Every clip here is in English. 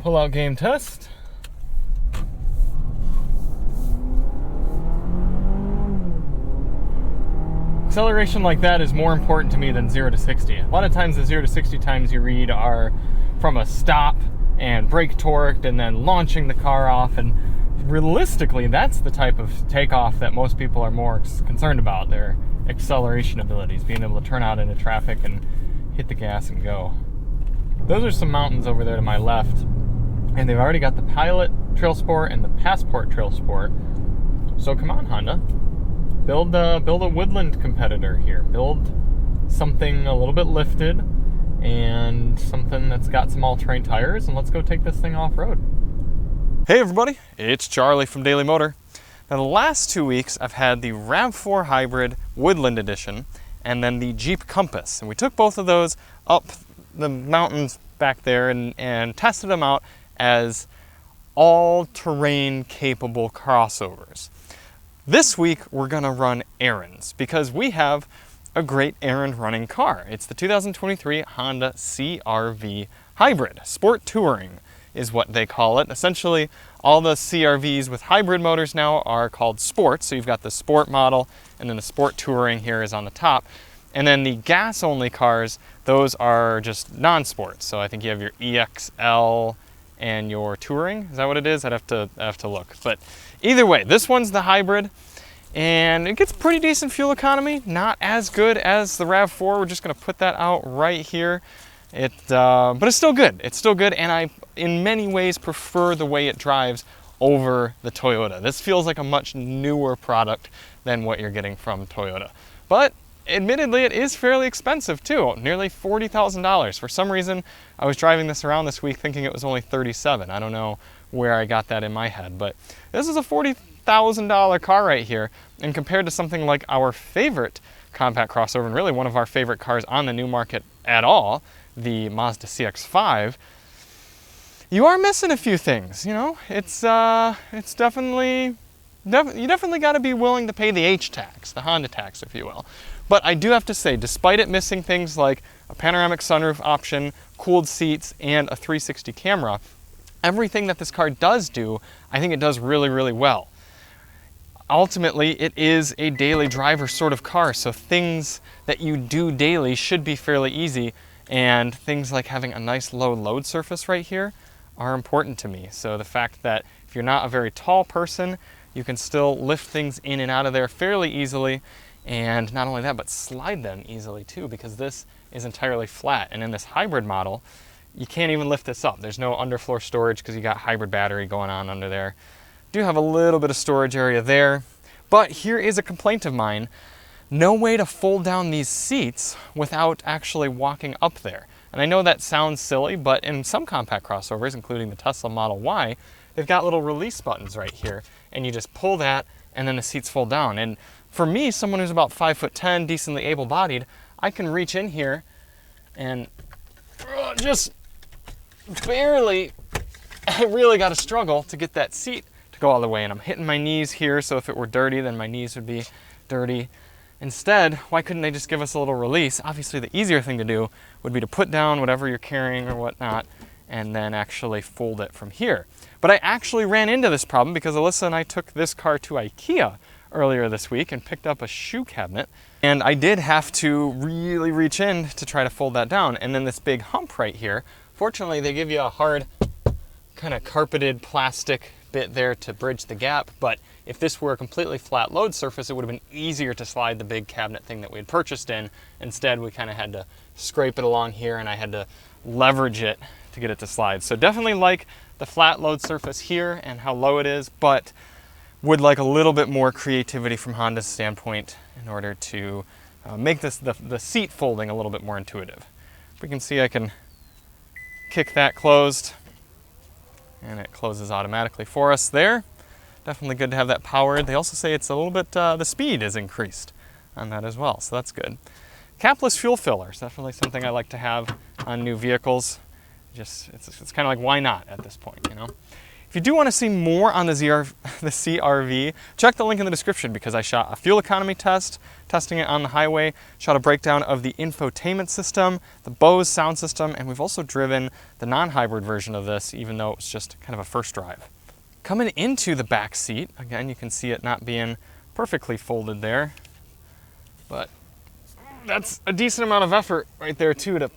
Pull-out game test. Acceleration like that is more important to me than 0 to 60. A lot of times the 0 to 60 times you read are from a stop and brake torqued and then launching the car off, and realistically that's the type of takeoff that most people are more concerned about, their acceleration abilities, being able to turn out into traffic and hit the gas and go. Those are some mountains over there to my left, and they've already got the Pilot Trail Sport and the Passport Trail Sport. So come on, Honda, build a woodland competitor here. Build something a little bit lifted and something that's got some all-terrain tires, and let's go take this thing off-road. Hey everybody, it's Charlie from Daily Motor. Now the last 2 weeks I've had the RAV4 Hybrid Woodland Edition and then the Jeep Compass, and we took both of those up the mountains back there and tested them out as all-terrain capable crossovers. This week we're gonna run errands because we have a great errand running car. It's the 2023 Honda CR-V Hybrid. Sport Touring is what they call it. Essentially, all the CR-Vs with hybrid motors now are called Sport. So you've got the Sport model, and then the Sport Touring here is on the top. And then the gas-only cars, those are just non-sport. So I think you have your EXL and your Touring. Is that what it is? I'd have to look. But either way, this one's the hybrid, and it gets pretty decent fuel economy. Not as good as the RAV4. We're just going to put that out right here. But it's still good. It's still good, and I, in many ways, prefer the way it drives over the Toyota. This feels like a much newer product than what you're getting from Toyota. But admittedly, it is fairly expensive too, nearly $40,000. For some reason, I was driving this around this week thinking it was only $37,000. I don't know where I got that in my head, but this is a $40,000 car right here, and compared to something like our favorite compact crossover, and really one of our favorite cars on the new market at all, the Mazda CX-5, you are missing a few things. You know, it's definitely you definitely got to be willing to pay the H tax, the Honda tax, if you will. But I do have to say, despite it missing things like a panoramic sunroof option, cooled seats, and a 360 camera, everything that this car does do, I think it does really, really well. Ultimately, it is a daily driver sort of car, so things that you do daily should be fairly easy, and things like having a nice low load surface right here are important to me. So the fact that if you're not a very tall person, you can still lift things in and out of there fairly easily, and not only that, but slide them easily too, because this is entirely flat. And in this hybrid model, you can't even lift this up. There's no underfloor storage because you got hybrid battery going on under there. Do have a little bit of storage area there, but here is a complaint of mine. No way to fold down these seats without actually walking up there. And I know that sounds silly, but in some compact crossovers, including the Tesla Model Y, they've got little release buttons right here, and you just pull that and then the seats fold down. And for me, someone who's about 5'10", decently able-bodied, I can reach in here and just barely, I really got to struggle to get that seat to go all the way. And I'm hitting my knees here, so if it were dirty, then my knees would be dirty. Instead, why couldn't they just give us a little release? Obviously, the easier thing to do would be to put down whatever you're carrying or whatnot and then actually fold it from here. But I actually ran into this problem because Alyssa and I took this car to IKEA earlier this week and picked up a shoe cabinet. And I did have to really reach in to try to fold that down. And then this big hump right here, fortunately, they give you a hard kind of carpeted plastic bit there to bridge the gap, but if this were a completely flat load surface, it would have been easier to slide the big cabinet thing that we had purchased in. Instead, we kind of had to scrape it along here, and I had to leverage it to get it to slide. So definitely like the flat load surface here and how low it is, but would like a little bit more creativity from Honda's standpoint in order to make this the seat folding a little bit more intuitive. We can see I can kick that closed, and it closes automatically for us there. Definitely good to have that powered. They also say it's a little bit, the speed is increased on that as well, so that's good. Capless fuel fillers, definitely something I like to have on new vehicles. Just, it's kind of like, why not at this point, you know? If you do want to see more on the CR-V, check the link in the description because I shot a fuel economy test, testing it on the highway, shot a breakdown of the infotainment system, the Bose sound system, and we've also driven the non-hybrid version of this, even though it was just kind of a first drive. Coming into the back seat, again, you can see it not being perfectly folded there, but that's a decent amount of effort right there too to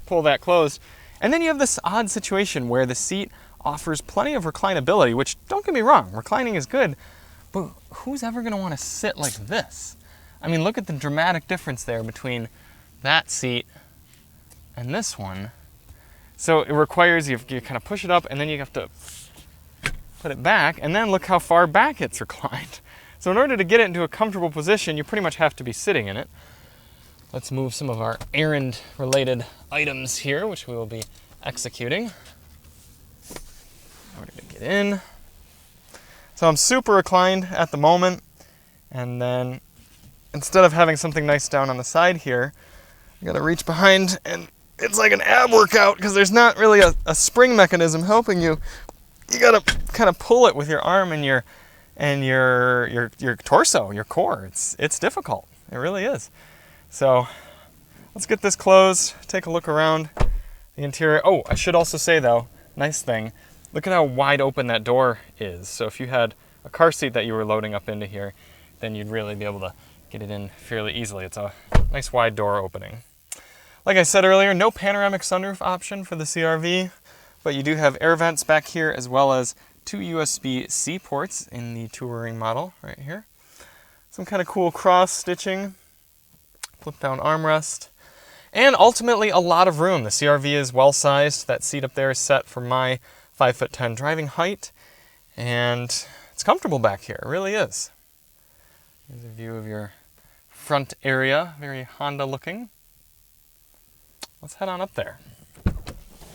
pull that closed. And then you have this odd situation where the seat offers plenty of reclinability, which, don't get me wrong, reclining is good, but who's ever going to want to sit like this? I mean, look at the dramatic difference there between that seat and this one. So it requires you kind of push it up and then you have to put it back, and then look how far back it's reclined. So in order to get it into a comfortable position, you pretty much have to be sitting in it. Let's move some of our errand-related items here, which we will be executing in order to get in. So I'm super reclined at the moment, and then instead of having something nice down on the side here, I gotta reach behind, and it's like an ab workout because there's not really a spring mechanism helping you. You gotta kind of pull it with your arm and your torso, your core. It's difficult. It really is. So let's get this closed, take a look around the interior. Oh, I should also say though, nice thing, look at how wide open that door is. So if you had a car seat that you were loading up into here, then you'd really be able to get it in fairly easily. It's a nice wide door opening. Like I said earlier, no panoramic sunroof option for the CR-V, but you do have air vents back here as well as 2 USB-C ports in the touring model right here. Some kind of cool cross stitching. Flip down armrest, and ultimately a lot of room. The CR-V is well sized. That seat up there is set for my 5'10" driving height, and it's comfortable back here. It really is. Here's a view of your front area, very Honda looking. Let's head on up there.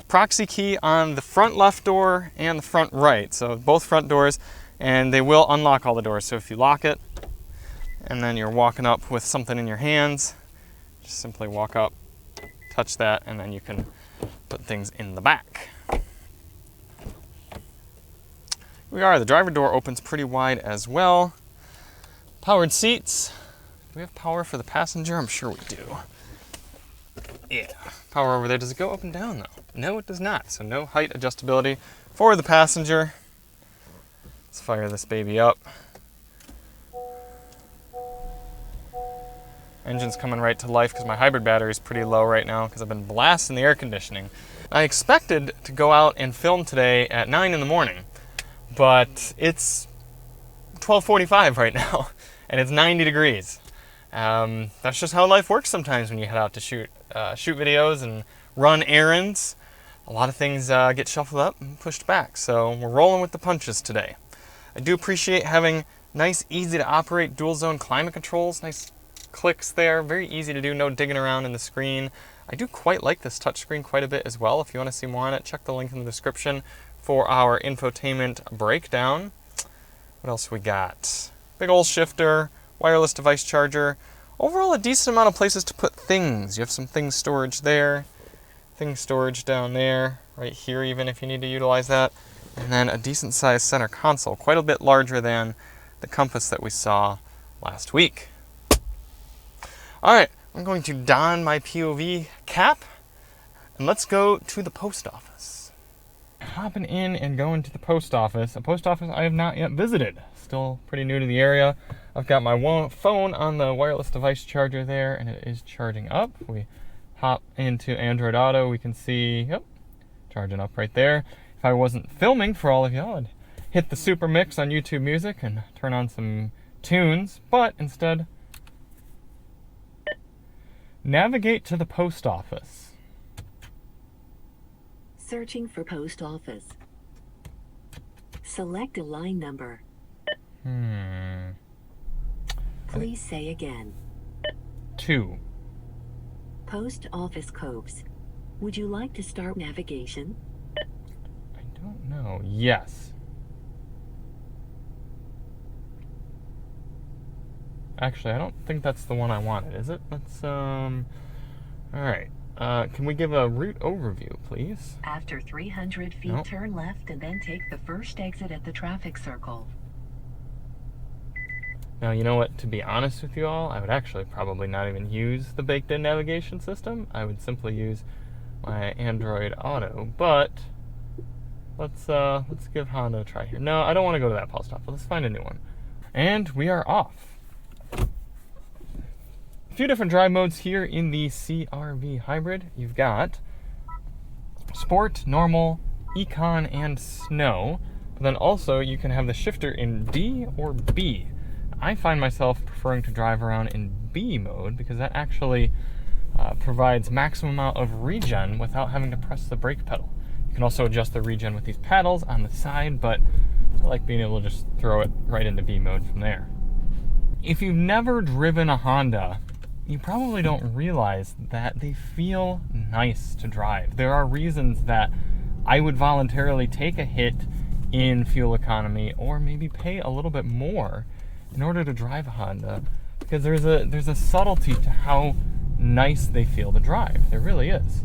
Proxy key on the front left door and the front right, so both front doors, and they will unlock all the doors. So if you lock it, and then you're walking up with something in your hands, just simply walk up, touch that, and then you can put things in the back. Here the driver door opens pretty wide as well. Powered seats. Do we have power for the passenger? I'm sure we do. Yeah, power over there. Does it go up and down though? No, it does not. So no height adjustability for the passenger. Let's fire this baby up. Engine's coming right to life because my hybrid battery is pretty low right now because I've been blasting the air conditioning. I expected to go out and film today at 9 in the morning, but it's 12:45 right now and it's 90 degrees. That's just how life works sometimes when you head out to shoot videos and run errands. A lot of things get shuffled up and pushed back, so we're rolling with the punches today. I do appreciate having nice, easy to operate dual zone climate controls, nice clicks there, very easy to do, no digging around in the screen. I do quite like this touchscreen quite a bit as well. If you want to see more on it, check the link in the description for our infotainment breakdown. What else we got? Big old shifter, wireless device charger. Overall, a decent amount of places to put things. You have some things storage there, things storage down there, right here even if you need to utilize that. And then a decent sized center console, quite a bit larger than the Compass that we saw last week. All right, I'm going to don my POV cap and let's go to the post office. Hopping in and going to the post office, a post office I have not yet visited. Still pretty new to the area. I've got my phone on the wireless device charger there and it is charging up. If we hop into Android Auto, we can see, yep, charging up right there. If I wasn't filming for all of y'all, I'd hit the super mix on YouTube Music and turn on some tunes, but instead, navigate to the post office. Searching for post office. Select a line number. Please say again. 2. Post office Coves. Would you like to start navigation? I don't know. Yes. Actually, I don't think that's the one I wanted, is it? Let's, all right. Can we give a route overview, please? After 300 feet, Nope. turn left and then take the first exit at the traffic circle. Now, you know what? To be honest with you all, I would actually probably not even use the baked-in navigation system. I would simply use my Android Auto, but let's give Honda a try here. No, I don't want to go to that post office. Let's find a new one. And we are off. A few different drive modes here in the CR-V Hybrid. You've got Sport, Normal, Econ, and Snow. But then also you can have the shifter in D or B. I find myself preferring to drive around in B mode because that actually provides maximum amount of regen without having to press the brake pedal. You can also adjust the regen with these paddles on the side, but I like being able to just throw it right into B mode from there. If you've never driven a Honda, you probably don't realize that they feel nice to drive. There are reasons that I would voluntarily take a hit in fuel economy or maybe pay a little bit more in order to drive a Honda, because there's a subtlety to how nice they feel to drive. There really is.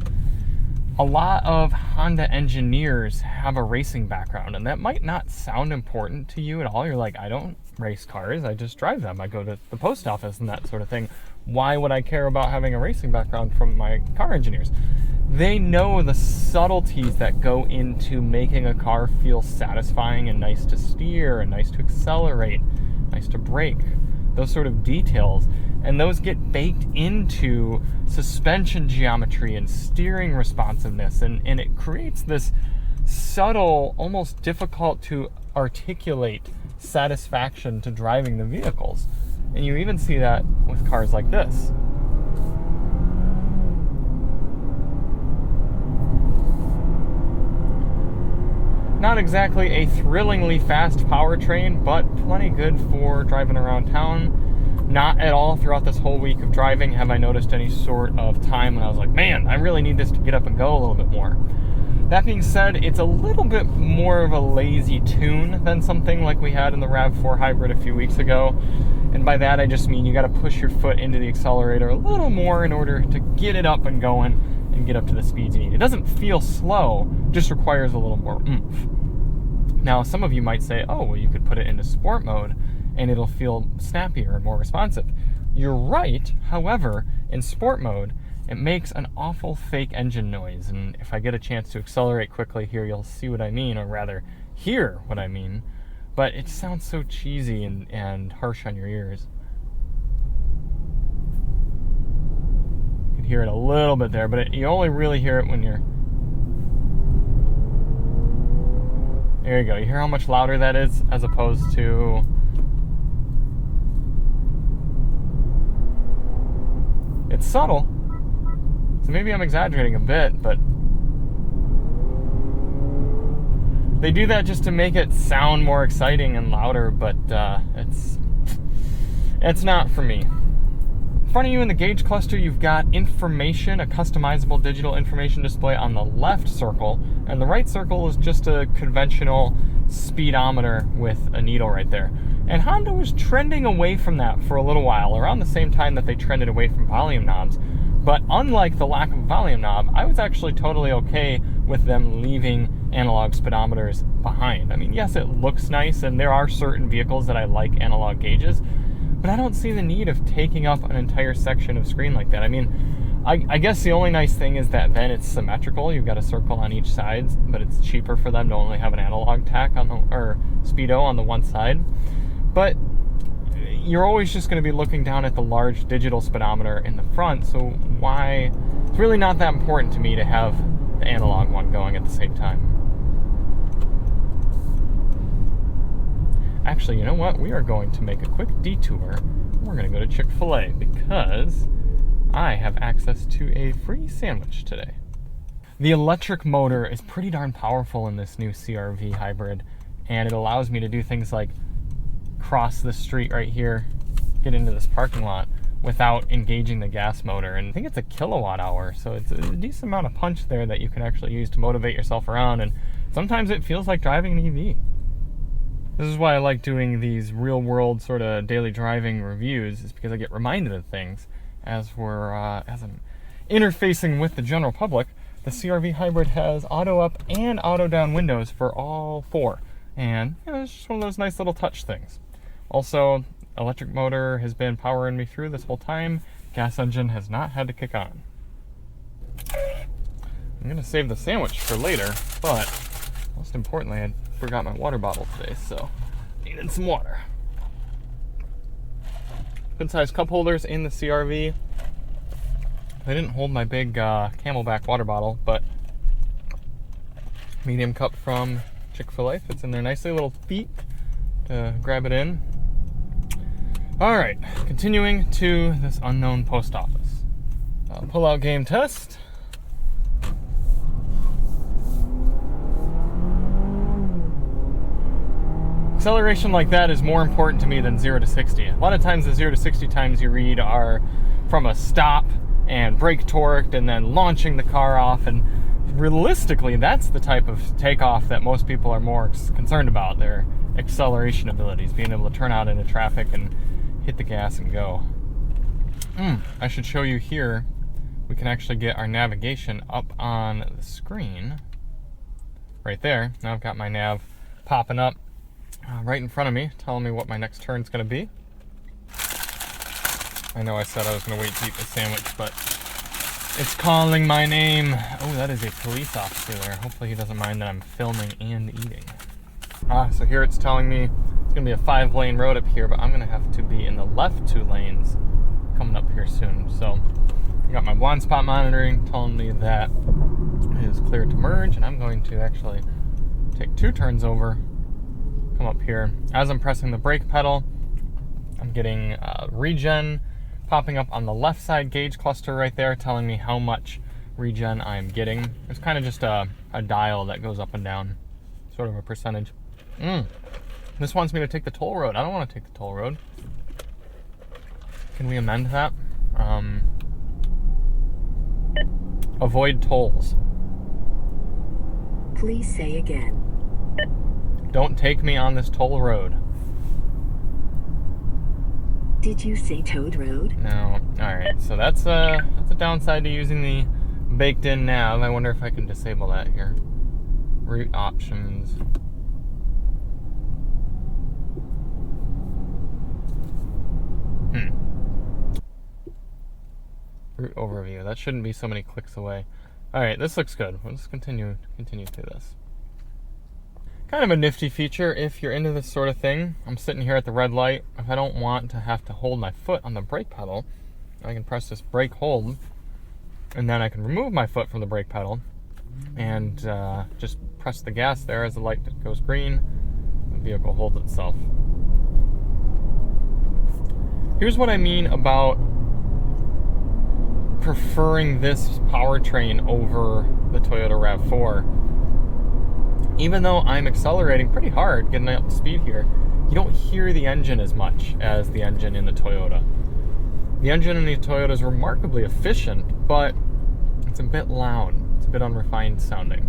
A lot of Honda engineers have a racing background, and that might not sound important to you at all. You're like, I don't race cars, I just drive them. I go to the post office and that sort of thing. Why would I care about having a racing background from my car engineers? They know the subtleties that go into making a car feel satisfying and nice to steer and nice to accelerate, nice to brake, those sort of details. And those get baked into suspension geometry and steering responsiveness. And it creates this subtle, almost difficult to articulate satisfaction to driving the vehicles. And you even see that with cars like this. Not exactly a thrillingly fast powertrain, but plenty good for driving around town. Not at all throughout this whole week of driving have I noticed any sort of time when I was like, man, I really need this to get up and go a little bit more. That being said, it's a little bit more of a lazy tune than something like we had in the RAV4 Hybrid a few weeks ago. And by that I just mean you got to push your foot into the accelerator a little more in order to get it up and going and get up to the speeds you need. It doesn't feel slow, just requires a little more oomph. Now, some of you might say, oh, well, you could put it into sport mode and it'll feel snappier and more responsive. You're right. However, in sport mode, it makes an awful fake engine noise. And if I get a chance to accelerate quickly here, you'll see what I mean, or rather, hear what I mean. But it sounds so cheesy and harsh on your ears. You can hear it a little bit there, but you only really hear it when you're... There you go. You hear how much louder that is as opposed to... It's subtle, so maybe I'm exaggerating a bit, but they do that just to make it sound more exciting and louder, but it's not for me. In front of you in the gauge cluster, you've got information, a customizable digital information display on the left circle, and the right circle is just a conventional speedometer with a needle right there. And Honda was trending away from that for a little while, around the same time that they trended away from volume knobs. But unlike the lack of volume knob, I was actually totally okay with them leaving analog speedometers behind. I mean, yes, it looks nice, and there are certain vehicles that I like analog gauges, but I don't see the need of taking up an entire section of screen like that. I mean, I guess the only nice thing is that then it's symmetrical. You've got a circle on each side, but it's cheaper for them to only have an analog tack on the, or speedo on the one side. But you're always just going to be looking down at the large digital speedometer in the front, so why? It's really not that important to me to have the analog one going at the same time. Actually, you know what? We are going to make a quick detour. We're going to go to Chick-fil-A because I have access to a free sandwich today. The electric motor is pretty darn powerful in this new CR-V Hybrid, and it allows me to do things like cross the street right here, get into this parking lot without engaging the gas motor. And I think it's a kilowatt hour, so it's a decent amount of punch there that you can actually use to motivate yourself around, and sometimes it feels like driving an EV. This is why I like doing these real world sort of daily driving reviews, is because I get reminded of things as I'm interfacing with the general public, the CR-V Hybrid has auto up and auto down windows for all four. And it's just one of those nice little touch things. Also, electric motor has been powering me through this whole time. Gas engine has not had to kick on. I'm gonna save the sandwich for later, but most importantly, I forgot my water bottle today, so needed some water. Good sized cup holders in the CR-V. They didn't hold my big Camelback water bottle, but medium cup from Chick-fil-A fits in there nicely. Little feet to grab it in. All right, continuing to this unknown post office. Pull-out game test. Acceleration like that is more important to me than 0 to 60. A lot of times the 0 to 60 times you read are from a stop and brake torqued and then launching the car off, and realistically that's the type of takeoff that most people are more concerned about, their acceleration abilities, being able to turn out into traffic and hit the gas and go. I should show you here, we can actually get our navigation up on the screen right there. Now I've got my nav popping up right in front of me, telling me what my next turn's going to be. I know I said I was going to wait to eat the sandwich, but it's calling my name. Oh, that is a police officer there. Hopefully he doesn't mind that I'm filming and eating. So here it's telling me it's going to be a 5-lane road up here, but I'm going to have to be in the left 2 lanes coming up here soon. So I got my blind spot monitoring telling me that it is clear to merge, and I'm going to actually take 2 turns over, come up here. As I'm pressing the brake pedal, I'm getting regen popping up on the left side gauge cluster right there, telling me how much regen I'm getting. It's kind of just a dial that goes up and down, sort of a percentage. This wants me to take the toll road. I don't want to take the toll road. Can we amend that? Avoid tolls. Please say again. Don't take me on this toll road. Did you say Toad Road? No. Alright, so that's a downside to using the baked-in nav. I wonder if I can disable that here. Route options. Route overview. That shouldn't be so many clicks away. Alright, this looks good. Let's continue through this. Kind of a nifty feature if you're into this sort of thing. I'm sitting here at the red light. If I don't want to have to hold my foot on the brake pedal, I can press this brake hold, and then I can remove my foot from the brake pedal and just press the gas there. As the light goes green, the vehicle holds itself. Here's what I mean about preferring this powertrain over the Toyota RAV4. Even though I'm accelerating pretty hard, getting up to speed here, you don't hear the engine as much as the engine in the Toyota. The engine in the Toyota is remarkably efficient, but it's a bit loud. It's a bit unrefined sounding.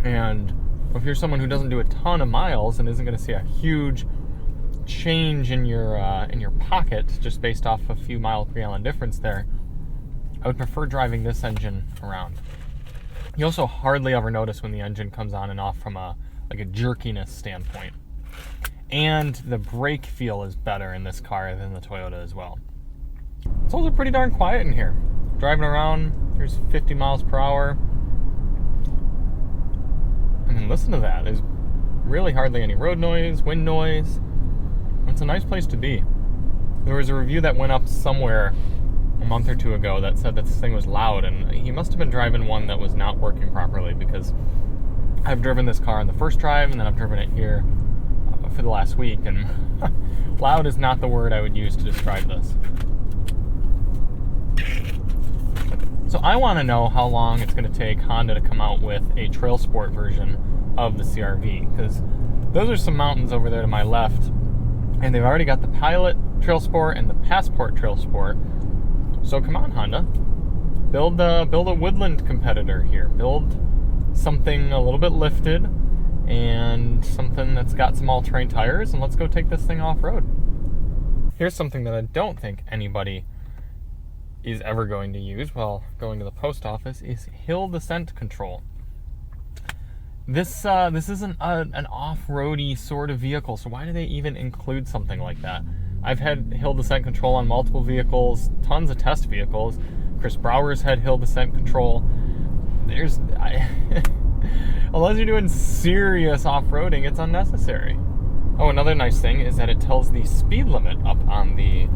And if you're someone who doesn't do a ton of miles and isn't going to see a huge change in your pocket just based off a few mile per gallon difference there, I would prefer driving this engine around. You also hardly ever notice when the engine comes on and off from a jerkiness standpoint. And the brake feel is better in this car than the Toyota as well. It's also pretty darn quiet in here. Driving around, there's 50 miles per hour. I mean, listen to that. There's really hardly any road noise, wind noise. It's a nice place to be. There was a review that went up somewhere a month or 2 ago that said that this thing was loud, and he must have been driving one that was not working properly, because I've driven this car on the first drive and then I've driven it here for the last week, and loud is not the word I would use to describe this. So I want to know how long it's going to take Honda to come out with a Trail Sport version of the CR-V, because those are some mountains over there to my left, and they've already got the Pilot Trail Sport and the Passport Trail Sport. So come on, Honda, build a woodland competitor here. Build something a little bit lifted and something that's got some all-terrain tires, and let's go take this thing off-road. Here's something that I don't think anybody is ever going to use while going to the post office is hill descent control. This isn't an off-roady sort of vehicle, so why do they even include something like that? I've had hill descent control on multiple vehicles, tons of test vehicles. Chris Brower's had hill descent control. Unless you're doing serious off-roading, it's unnecessary. Oh, another nice thing is that it tells the speed limit up on the...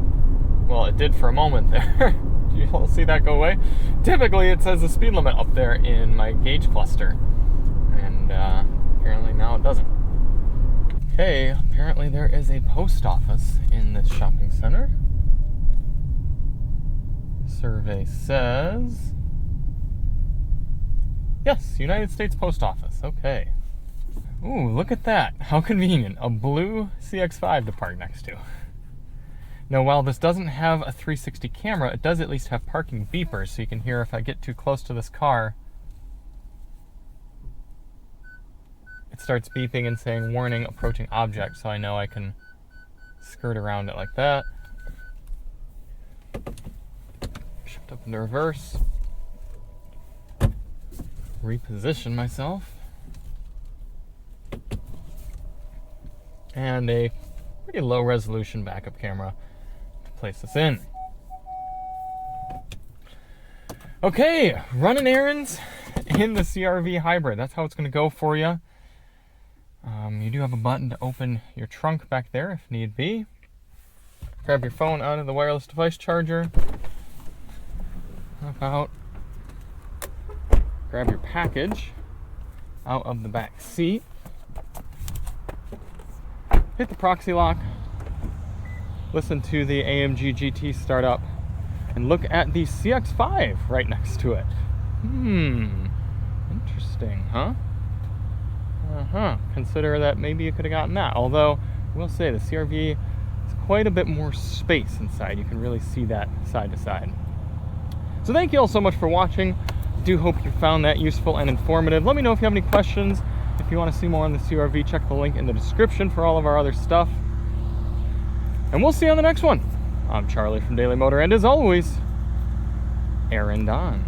Well, it did for a moment there. You'll see that go away. Typically, it says the speed limit up there in my gauge cluster. And apparently now it doesn't. Okay, apparently there is a post office in this shopping center. Survey says... Yes, United States Post Office. Okay. Ooh, look at that. How convenient. A blue CX-5 to park next to. Now, while this doesn't have a 360 camera, it does at least have parking beepers, so you can hear if I get too close to this car, it starts beeping and saying, warning, approaching object, so I know I can skirt around it like that. Shift up into reverse. Reposition myself. And a pretty low resolution backup camera to place this in. Okay, running errands in the CR-V Hybrid. That's how it's going to go for you. You do have a button to open your trunk back there if need be. Grab your phone out of the wireless device charger. Hop out. Grab your package out of the back seat. Hit the proxy lock. Listen to the AMG GT start up. And look at the CX-5 right next to it. Interesting, huh? Consider that maybe you could have gotten that. Although, I will say, the CR-V is quite a bit more space inside. You can really see that side to side. So thank you all so much for watching. I do hope you found that useful and informative. Let me know if you have any questions. If you want to see more on the CR-V, check the link in the description for all of our other stuff. And we'll see you on the next one. I'm Charlie from Daily Motor, and as always, errand on.